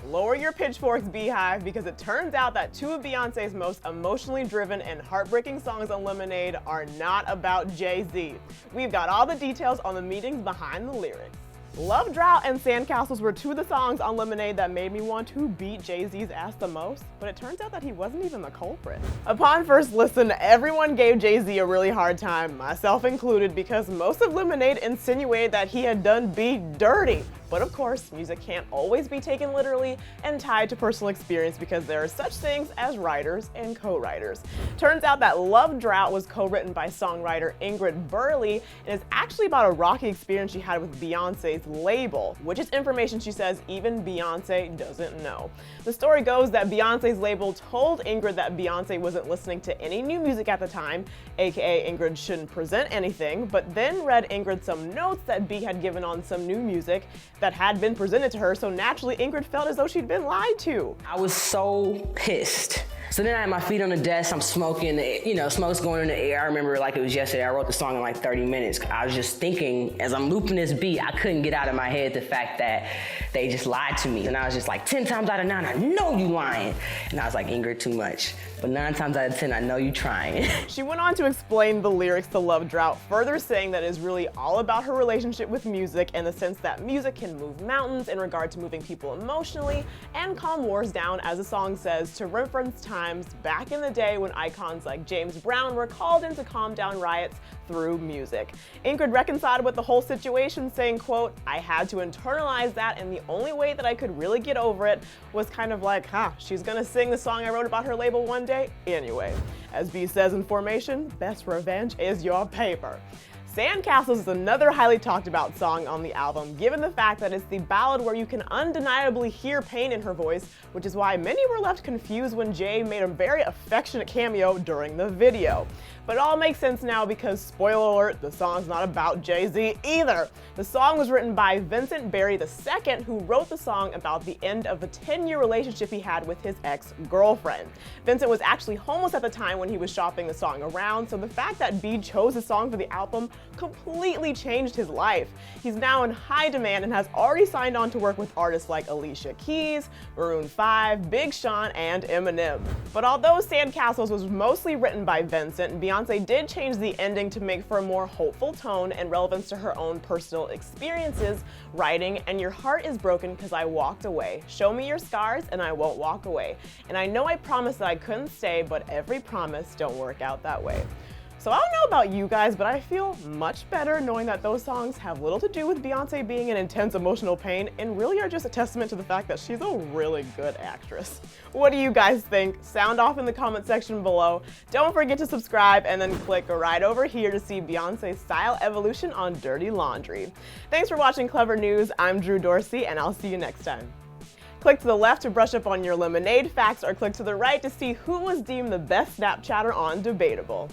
Lower your pitchforks, Beyhive, because it turns out that two of Beyonce's most emotionally driven and heartbreaking songs on Lemonade are not about Jay-Z. We've got all the details on the meetings behind the lyrics. Love, Drought, and Sandcastles were two of the songs on Lemonade that made me want to beat Jay-Z's ass the most, but it turns out that he wasn't even the culprit. Upon first listen, everyone gave Jay-Z a really hard time, myself included, because most of Lemonade insinuated that he had done B dirty. But of course, music can't always be taken literally and tied to personal experience because there are such things as writers and co-writers. Turns out that Love, Drought was co-written by songwriter Ingrid Burley and is actually about a rocky experience she had with Beyonce's label, which is information she says even Beyonce doesn't know. The story goes that Beyonce's label told Ingrid that Beyonce wasn't listening to any new music at the time, aka Ingrid shouldn't present anything, but then read Ingrid some notes that B had given on some new music that had been presented to her, so naturally Ingrid felt as though she'd been lied to. I was so pissed. So then I had my feet on the desk, I'm smoking, smoke's going in the air. I remember like it was yesterday, I wrote the song in like 30 minutes. I was just thinking, as I'm looping this beat, I couldn't get out of my head the fact that they just lied to me. And I was just like, 10 times out of 9, I know you lying. And I was like, Ingrid, too much. But 9 times out of 10, I know you trying. She went on to explain the lyrics to Love, Drought, further saying that it is really all about her relationship with music and the sense that music can move mountains in regard to moving people emotionally and calm wars down, as the song says, to reference times back in the day when icons like James Brown were called in to calm down riots through music. Ingrid reconciled with the whole situation, saying, quote, "I had to internalize that, and the only way that I could really get over it was kind of like, she's gonna sing the song I wrote about her label one day anyway." As B says in Formation, best revenge is your paper. Sandcastles is another highly talked about song on the album, given the fact that it's the ballad where you can undeniably hear pain in her voice, which is why many were left confused when Jay made a very affectionate cameo during the video. But it all makes sense now because, spoiler alert, the song's not about Jay-Z either. The song was written by Vincent Berry II, who wrote the song about the end of a 10-year relationship he had with his ex-girlfriend. Vincent was actually homeless at the time when he was shopping the song around, so the fact that B chose the song for the album completely changed his life. He's now in high demand and has already signed on to work with artists like Alicia Keys, Maroon 5, Big Sean, and Eminem. But although Sandcastles was mostly written by Vincent, Beyonce did change the ending to make for a more hopeful tone and relevance to her own personal experiences, writing, "And your heart is broken because I walked away. Show me your scars and I won't walk away. And I know I promised that I couldn't stay, but every promise don't work out that way." So I don't know about you guys, but I feel much better knowing that those songs have little to do with Beyonce being in intense emotional pain and really are just a testament to the fact that she's a really good actress. What do you guys think? Sound off in the comment section below. Don't forget to subscribe and then click right over here to see Beyonce's style evolution on Dirty Laundry. Thanks for watching Clevver News. I'm Drew Dorsey, and I'll see you next time. Click to the left to brush up on your Lemonade facts, or click to the right to see who was deemed the best Snapchatter on Debatable.